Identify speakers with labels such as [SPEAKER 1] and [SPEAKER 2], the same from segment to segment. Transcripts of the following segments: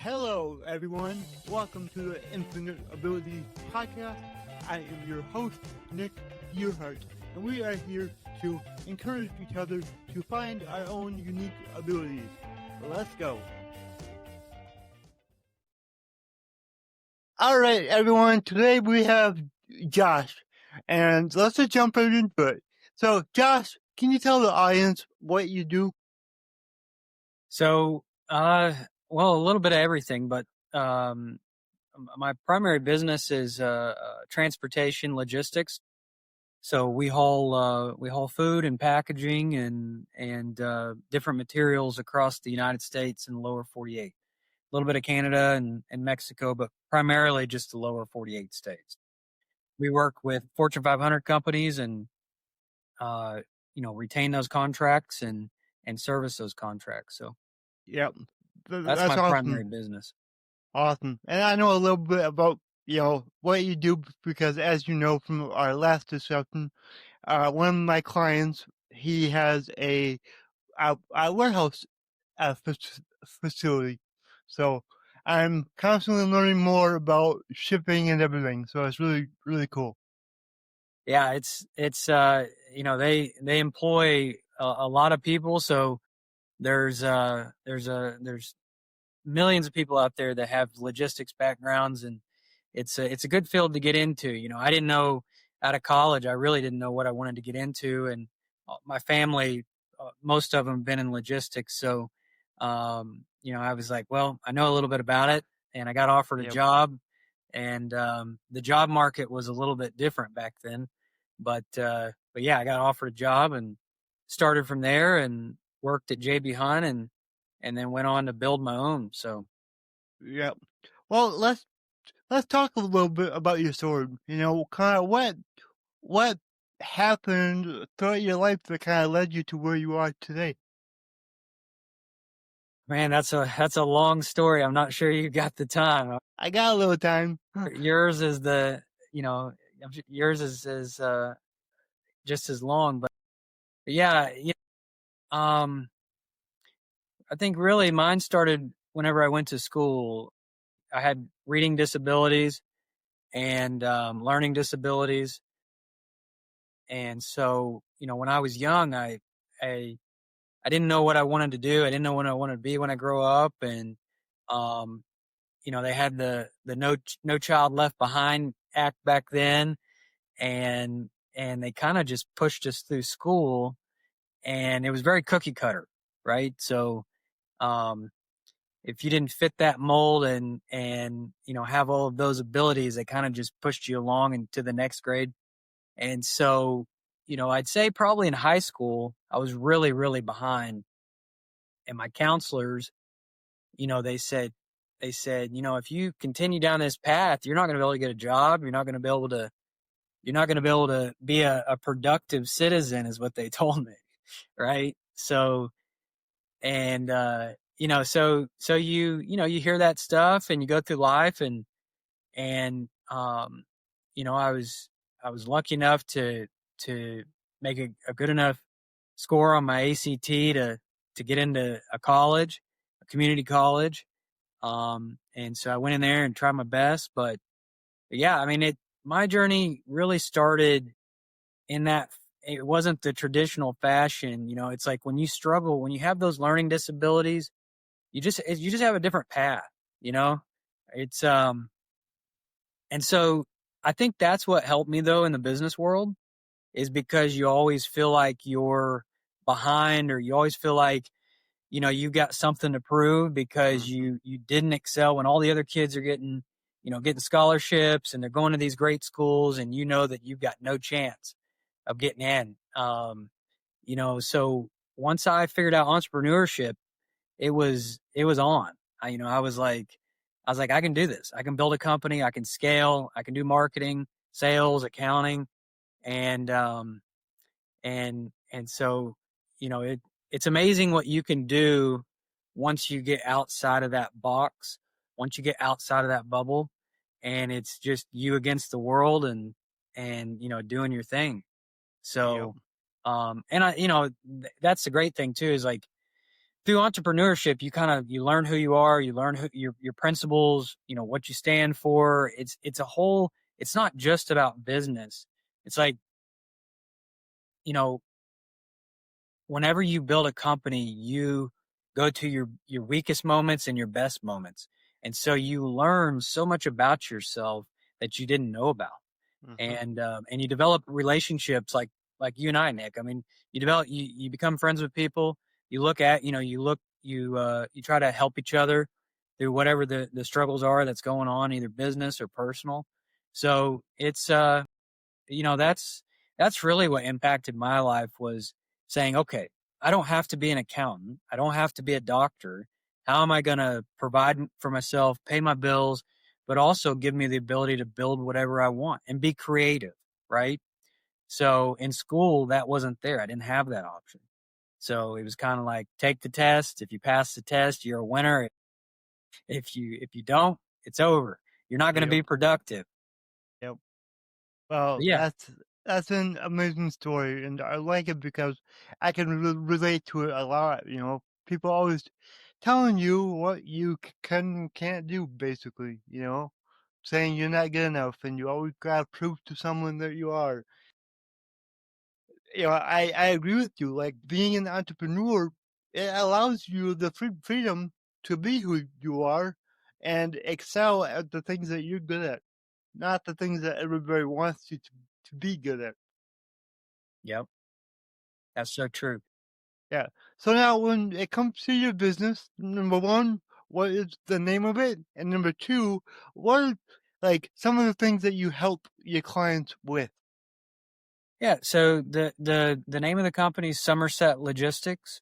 [SPEAKER 1] Hello, everyone. Welcome to the Infinite Ability Podcast. I am your host, Nick Yerhart, and we are here to encourage each other to find our own unique abilities. Let's go. All right, everyone. Today we have Josh, and let's just jump right into it. So, Josh, can you tell the audience what you do?
[SPEAKER 2] So, well, a little bit of everything, but my primary business is transportation logistics. So we haul food and packaging and different materials across the United States and the lower 48. A little bit of Canada and Mexico, but primarily just the lower 48 states. We work with Fortune 500 companies and retain those contracts and service those contracts. So
[SPEAKER 1] Yep,
[SPEAKER 2] that's my
[SPEAKER 1] awesome.
[SPEAKER 2] primary business.
[SPEAKER 1] Awesome. And I know a little bit about, what you do because as you know from our last discussion, one of my clients, he has a warehouse facility. So I'm constantly learning more about shipping and everything. So it's really, really cool.
[SPEAKER 2] Yeah, it's they employ a lot of people, so there's millions of people out there that have logistics backgrounds, and it's a good field to get into. I didn't know out of college, I really didn't know what I wanted to get into, and my family, most of them have been in logistics, so I was like, well, I know a little bit about it, and I got offered a job, and the job market was a little bit different back then, but yeah, I got offered a job and started from there and worked at JB Hunt and then went on to build my own. So,
[SPEAKER 1] yeah. Well, let's talk a little bit about your sword. Kind of what happened throughout your life that kind of led you to where you are today.
[SPEAKER 2] Man, that's a long story. I'm not sure you got the time.
[SPEAKER 1] I got a little time.
[SPEAKER 2] Yours is yours is just as long, but yeah, I think really mine started whenever I went to school. I had reading disabilities and learning disabilities, and so when I was young, I didn't know what I wanted to do. I didn't know what I wanted to be when I grow up, and they had the no child left behind act back then, and they kind of just pushed us through school, and it was very cookie cutter, right? So if you didn't fit that mold and have all of those abilities, they kind of just pushed you along into the next grade. And so I'd say probably in high school I was really, really behind, and my counselors, they said if you continue down this path, you're not going to be able to get a job, you're not going to be able to be a productive citizen, is what they told me, right? So and so you hear that stuff and you go through life, and I was lucky enough to make a good enough score on my ACT to get into a college, a community college. And so I went in there and tried my best, but yeah, I mean, my journey really started in that. It wasn't the traditional fashion. It's like when you struggle, when you have those learning disabilities, you just have a different path, it's, and so I think that's what helped me though in the business world, is because you always feel like you're behind, or you always feel like, you've got something to prove because you didn't excel when all the other kids are getting scholarships and they're going to these great schools, and that you've got no chance of getting in. So once I figured out entrepreneurship, it was on. I was like, I can do this. I can build a company. I can scale. I can do marketing, sales, accounting, and so it's amazing what you can do once you get outside of that box, once you get outside of that bubble, and it's just you against the world and doing your thing. So, and I, that's the great thing too, is like through entrepreneurship, you learn who you are, you learn your principles, what you stand for. It's a whole. It's not just about business. It's like, you know, whenever you build a company, you go to your weakest moments and your best moments, and so you learn so much about yourself that you didn't know about,
[SPEAKER 1] Mm-hmm.
[SPEAKER 2] and you develop relationships like you and I, Nick. I mean, you become friends with people. You look at you try to help each other through whatever the struggles are that's going on, either business or personal. So it's that's really what impacted my life, was saying, okay, I don't have to be an accountant. I don't have to be a doctor. How am I going to provide for myself, pay my bills, but also give me the ability to build whatever I want and be creative, right? So in school, that wasn't there. I didn't have that option. So it was kind of like, take the test. If you pass the test, you're a winner. If you don't, it's over. You're not going to
[SPEAKER 1] Yep.
[SPEAKER 2] be productive.
[SPEAKER 1] Yep.
[SPEAKER 2] But
[SPEAKER 1] Well,
[SPEAKER 2] yeah,
[SPEAKER 1] that's an amazing story, and I like it because I can relate to it a lot. People always telling you what you can and can't do, basically. Saying you're not good enough, and you always gotta prove to someone that you are. I agree with you. Like, being an entrepreneur, it allows you the freedom to be who you are and excel at the things that you're good at, not the things that everybody wants you to be good at.
[SPEAKER 2] yep, that's so true.
[SPEAKER 1] Yeah. So now, when it comes to your business, number one, what is the name of it? And number two, what are like some of the things that you help your clients with?
[SPEAKER 2] Yeah, so the name of the company is Somerset Logistics.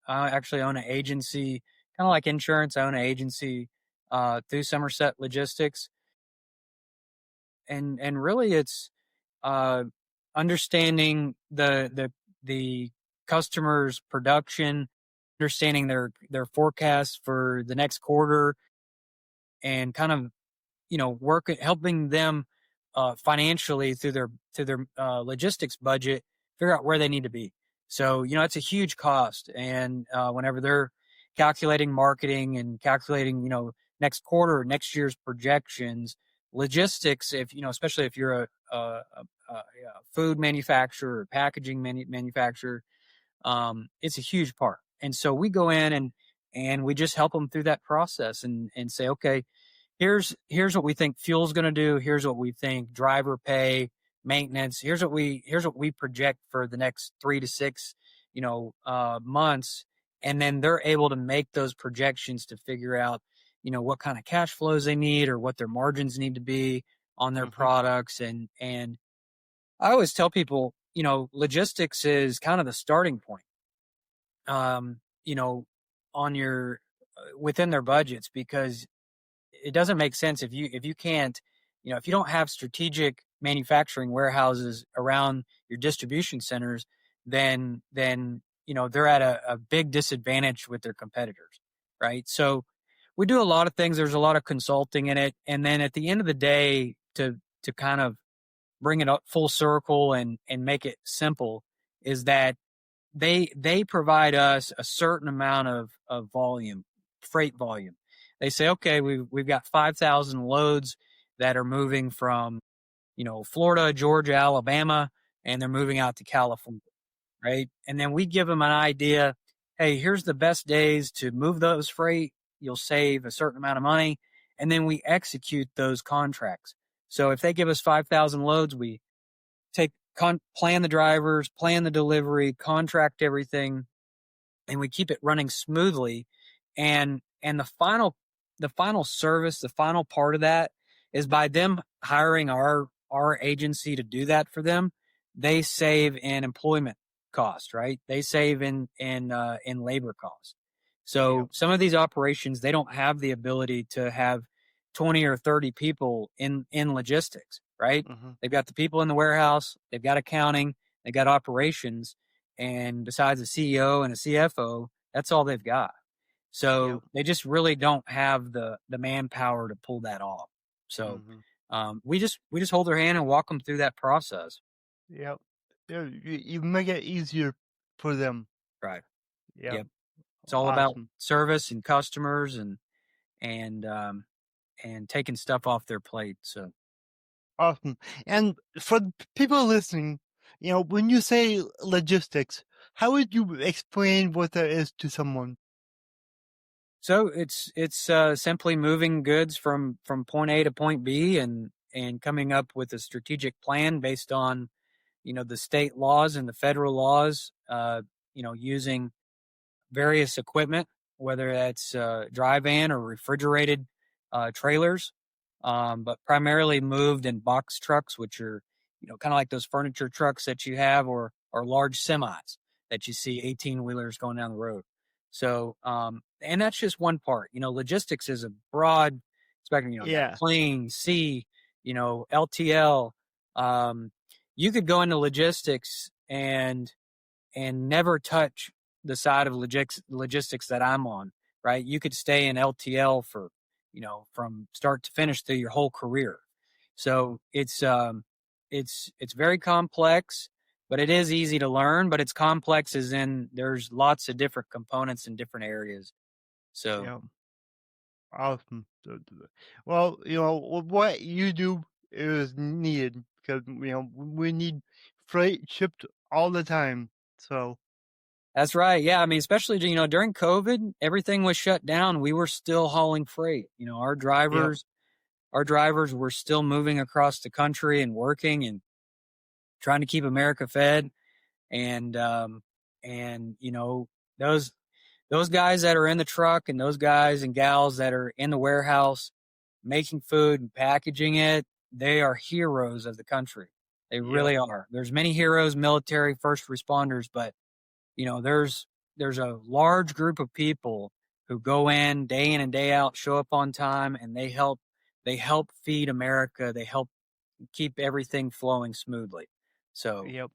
[SPEAKER 2] I actually own an agency, kind of like insurance. I own an agency through Somerset Logistics, and really it's uh, understanding the customer's production, understanding their forecast for the next quarter, and kind of work helping them financially through their logistics budget, figure out where they need to be. So it's a huge cost, and whenever they're calculating marketing and calculating next quarter, next year's projections, logistics, if especially if you're a food manufacturer or packaging manufacturer, it's a huge part. And so we go in and we just help them through that process and say, okay, here's what we think fuel's going to do. Here's what we think driver pay, maintenance. Here's what we project for the next 3 to 6, months, and then they're able to make those projections to figure out, what kind of cash flows they need or what their margins need to be on their
[SPEAKER 1] Mm-hmm.
[SPEAKER 2] products. And I always tell people, logistics is kind of the starting point. Um, you know, on your within their budgets, because it doesn't make sense if you can't, if you don't have strategic manufacturing warehouses around your distribution centers, then they're at a big disadvantage with their competitors, right? So we do a lot of things. There's a lot of consulting in it, and then at the end of the day, to kind of bring it up full circle and make it simple, is that they provide us a certain amount of volume, freight volume. They say, okay, we've got 5,000 loads that are moving from Florida, Georgia, Alabama, and they're moving out to California, right? And then we give them an idea. Hey, here's the best days to move those freight. You'll save a certain amount of money, and then we execute those contracts. So if they give us 5,000 loads, we plan the drivers, plan the delivery, contract everything, and we keep it running smoothly. And the final service, the final part of that, is by them hiring our agency to do that for them, they save in employment cost, right? They save in labor costs. So
[SPEAKER 1] Yep.
[SPEAKER 2] some of these operations, they don't have the ability to have 20 or 30 people in logistics, right?
[SPEAKER 1] Mm-hmm.
[SPEAKER 2] They've got the people in the warehouse, they've got accounting, they got operations, and besides a CEO and a CFO, that's all they've got.
[SPEAKER 1] Yep.
[SPEAKER 2] So they just really don't have the manpower to pull that off. So
[SPEAKER 1] Mm-hmm.
[SPEAKER 2] we just hold their hand and walk them through that process.
[SPEAKER 1] Yep. Yeah, you make it easier for them.
[SPEAKER 2] Right.
[SPEAKER 1] Yep.
[SPEAKER 2] Yep. It's all about
[SPEAKER 1] Awesome.
[SPEAKER 2] service and customers and um, and taking stuff off their plate. So
[SPEAKER 1] Awesome. And for the people listening, when you say logistics, how would you explain what that is to someone?
[SPEAKER 2] it's simply moving goods from point A to point B and coming up with a strategic plan based on the state laws and the federal laws. Using various equipment, whether that's dry van or refrigerated trailers, but primarily moved in box trucks, which are kind of like those furniture trucks that you have, or large semis that you see 18-wheelers going down the road. So, and that's just one part. Logistics is a broad spectrum. You got
[SPEAKER 1] Yeah.
[SPEAKER 2] plane, sea, LTL. You could go into logistics and never touch the side of logistics that I'm on, right? You could stay in LTL for, from start to finish through your whole career. So it's very complex, but it is easy to learn. But it's complex as in there's lots of different components in different areas. So
[SPEAKER 1] Yeah. Awesome. Well, what you do is needed because, we need freight shipped all the time. So,
[SPEAKER 2] that's right. Yeah, I mean, especially during COVID, everything was shut down. We were still hauling freight. Our
[SPEAKER 1] yeah,
[SPEAKER 2] drivers were still moving across the country and working and trying to keep America fed. And those guys that are in the truck and those guys and gals that are in the warehouse making food and packaging it, they are heroes of the country. They
[SPEAKER 1] yep,
[SPEAKER 2] really are. There's many heroes, military, first responders, but there's a large group of people who go in and day out, show up on time, and they help feed America. They help keep everything flowing smoothly. So
[SPEAKER 1] yep,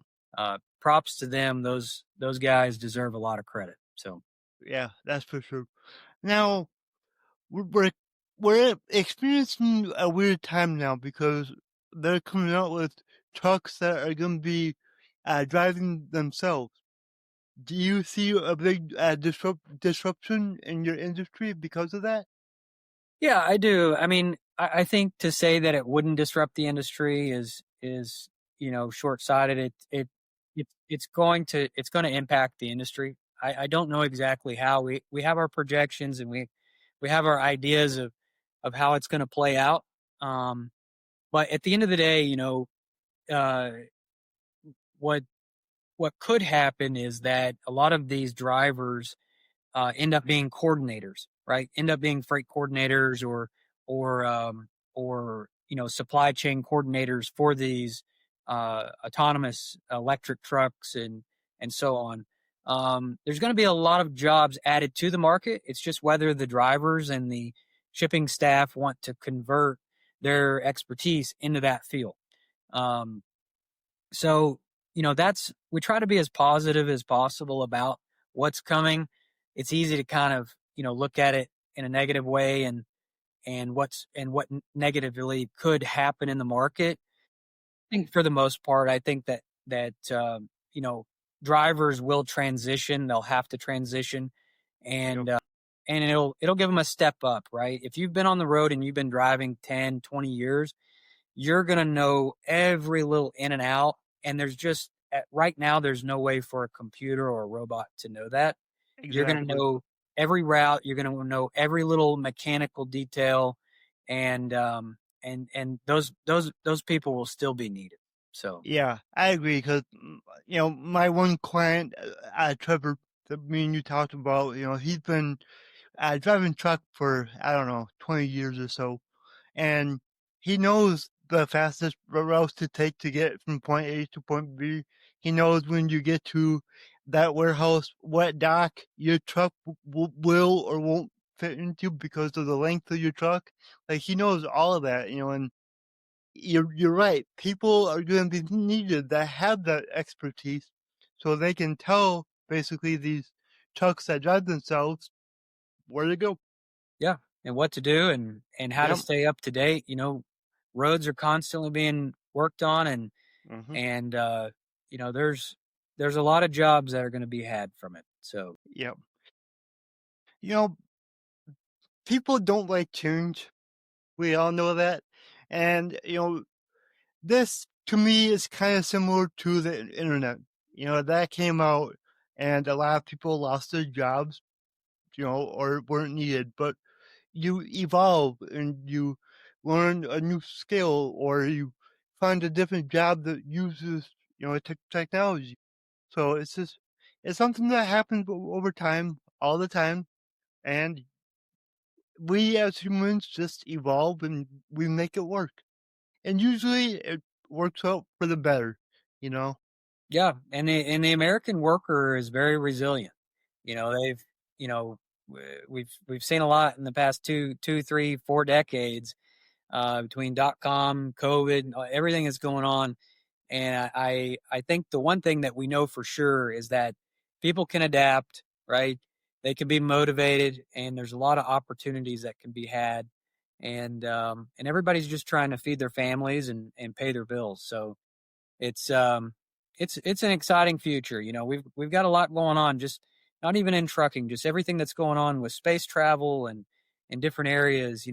[SPEAKER 2] props to them. Those guys deserve a lot of credit. So
[SPEAKER 1] yeah, that's for sure. Now, we're, we're, we're experiencing a weird time now because they're coming out with trucks that are going to be driving themselves. Do you see a big disruption in your industry because of that?
[SPEAKER 2] yeah, I do. I mean, I think to say that it wouldn't disrupt the industry is short sighted. It's going to impact the industry. I don't know exactly how. We have our projections and we have our ideas of how it's going to play out. But at the end of the day, uh, what what could happen is that a lot of these drivers end up being coordinators, right? End up being freight coordinators or supply chain coordinators for these autonomous electric trucks and so on. There's going to be a lot of jobs added to the market. It's just whether the drivers and the shipping staff want to convert their expertise into that field. Um, so, we try to be as positive as possible about what's coming. It's easy to kind of, look at it in a negative way and what negatively could happen in the market. I think for the most part, I think that drivers will transition. They'll have to transition,
[SPEAKER 1] Yep,
[SPEAKER 2] and and it'll give them a step up, right? If you've been on the road and you've been driving 10, 20 years, you're going to know every little in and out. And there's just right now, there's no way for a computer or a robot to know that. You're going to
[SPEAKER 1] exactly.
[SPEAKER 2] know every route. You're going to know every little mechanical detail, and those people will still be needed. So
[SPEAKER 1] Yeah, I agree because my one client, Trevor, that me and you talked about, he's been driving truck for I don't know 20 years or so, and he knows the fastest routes to take to get from point A to point B. He knows when you get to that warehouse, what dock your truck will or won't fit into because of the length of your truck. Like he knows all of that, and you're right. People are going to be needed that have that expertise, so they can tell basically these trucks that drive themselves where to go.
[SPEAKER 2] yeah, and what to do and how to
[SPEAKER 1] Yep.
[SPEAKER 2] stay up to date. Roads are constantly being worked on,
[SPEAKER 1] Hmm.
[SPEAKER 2] and there's a lot of jobs that are going to be had from it. So
[SPEAKER 1] Yep. You know, people don't like change. We all know that. And, this to me is kind of similar to the internet. That came out and a lot of people lost their jobs, or weren't needed. But you evolve and you learn a new skill or you find a different job that uses, technology. So it's something that happens over time, all the time. And we as humans just evolve and we make it work. And usually it works out for the better, you know?
[SPEAKER 2] Yeah, and the American worker is very resilient. They've we've seen a lot in the past 2, 3, 4 decades between .com, COVID, everything that's going on. And I think the one thing that we know for sure is that people can adapt, right? They can be motivated, and there's a lot of opportunities that can be had, and everybody's just trying to feed their families and pay their bills. So it's it's an exciting future. We've got a lot going on, just not even in trucking, just everything that's going on with space travel and in different areas.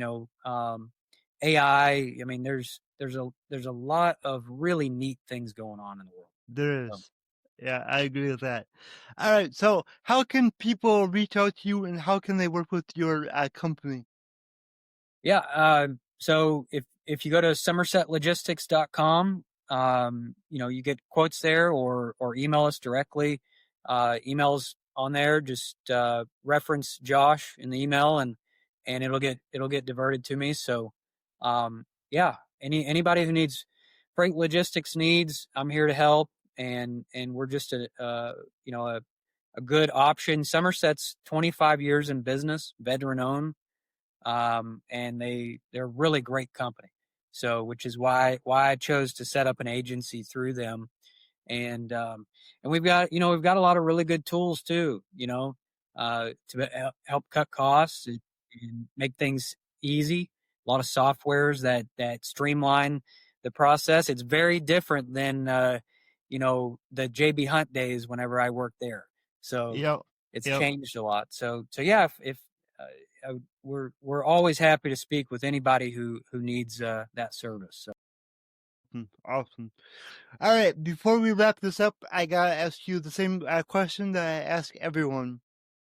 [SPEAKER 2] AI. I mean, there's a lot of really neat things going on in the world.
[SPEAKER 1] There
[SPEAKER 2] So,
[SPEAKER 1] is. Yeah, I agree with that. All right. So how can people reach out to you and how can they work with your company?
[SPEAKER 2] yeah. So if you go to somersetlogistics.com, you get quotes there, or email us directly. Emails on there, just reference Josh in the email, and it'll get diverted to me. So, yeah, anybody who needs freight logistics needs, I'm here to help, and we're just a good option. Somerset's 25 years in business, veteran owned, and they're a really great company. So, which is why I chose to set up an agency through them, and we've got a lot of really good tools too, to help cut costs and make things easy. A lot of softwares that streamline the process. It's very different than the JB Hunt days whenever I worked there. So
[SPEAKER 1] Yep.
[SPEAKER 2] it's
[SPEAKER 1] Yep.
[SPEAKER 2] changed a lot. So yeah, if we're always happy to speak with anybody who needs that service. So.
[SPEAKER 1] Awesome. All right. Before we wrap this up, I gotta ask you the same question that I ask everyone.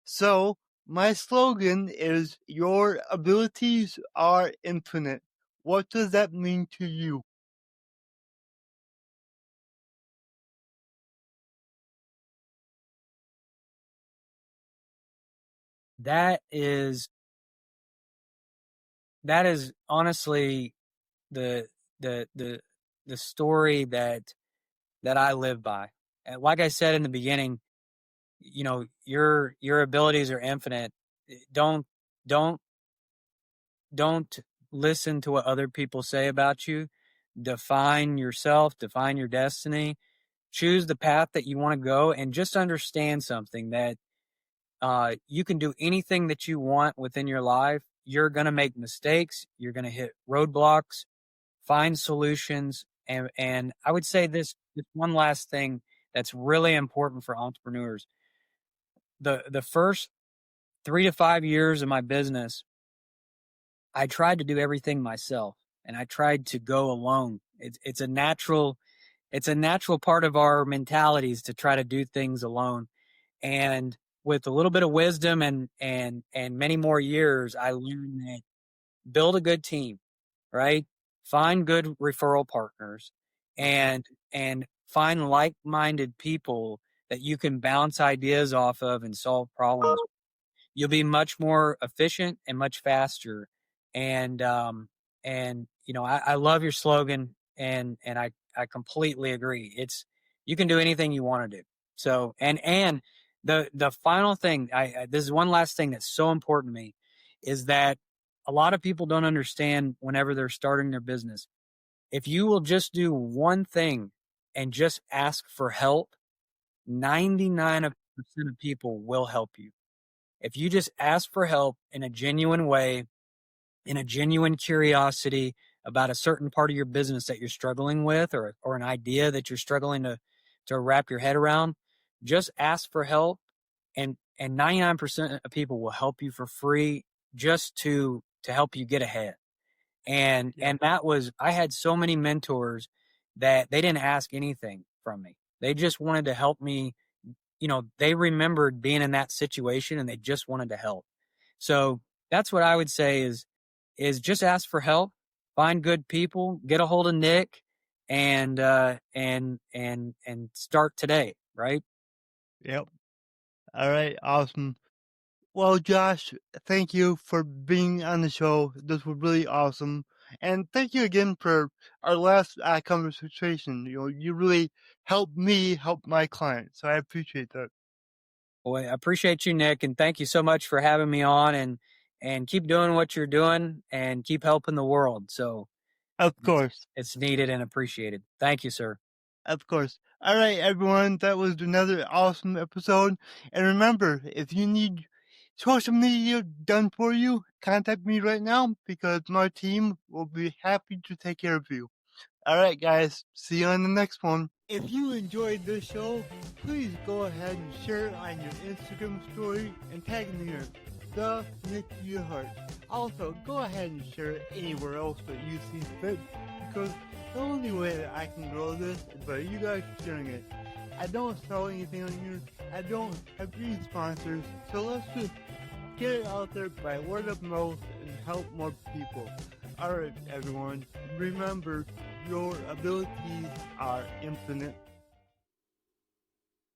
[SPEAKER 1] So my slogan is your abilities are infinite. What does that mean to you?
[SPEAKER 2] That is honestly the the the the story that I live by. And like I said in the beginning, your abilities are infinite. Don't don't don't listen to what other people say about you. Define yourself, define your destiny, choose the path that you want to go, and just understand something that you can do anything that you want within your life. You're going to make mistakes. You're going to hit roadblocks, find solutions. And I would say this one last thing that's really important for entrepreneurs. The first 3 to 5 years of my business, I tried to do everything myself, and I tried to go alone. It's a natural part of our mentalities to try to do things alone. And with a little bit of wisdom and many more years, I learned that build a good team, right? Find good referral partners, and find like-minded people that you can bounce ideas off of and solve problems. You'll be much more efficient and much faster. And I love your slogan, and I completely agree. It's you can do anything you want to do. So and the final thing, this is one last thing that's so important to me, is that a lot of people don't understand whenever they're starting their business. If you will just do one thing and just ask for help, 99% of people will help you. If you just ask for help in a genuine way, in a genuine curiosity about a certain part of your business that you're struggling with, or an idea that you're struggling to wrap your head around, just ask for help, and and 99% of people will help you for free just to help you get ahead. And that was, I had so many mentors that they didn't ask anything from me. They just wanted to help me. They remembered being in that situation and they just wanted to help. So that's what I would say is just ask for help, find good people, get a hold of Nick, and start today, right?
[SPEAKER 1] Yep. All right. Awesome. Well, Josh, thank you for being on the show. This was really awesome. And thank you again for our last conversation. You really helped me help my clients. So I appreciate that.
[SPEAKER 2] Well, I appreciate you, Nick, and thank you so much for having me on, and keep doing what you're doing and keep helping the world. So
[SPEAKER 1] Of course.
[SPEAKER 2] it's needed and appreciated. Thank you, sir.
[SPEAKER 1] Of course. All right, everyone. That was another awesome episode. And remember, if you need social media done for you, contact me right now because my team will be happy to take care of you. All right, guys. See you on the next one. If you enjoyed this show, please go ahead and share it on your Instagram story and tag me in the Nick Yerhart. Also, go ahead and share it anywhere else that you see fit because the only way that I can grow this is by you guys sharing it. I don't sell anything on here. I don't have any sponsors. So let's just get it out there by word of mouth and help more people. Alright, everyone. Remember, your abilities are infinite.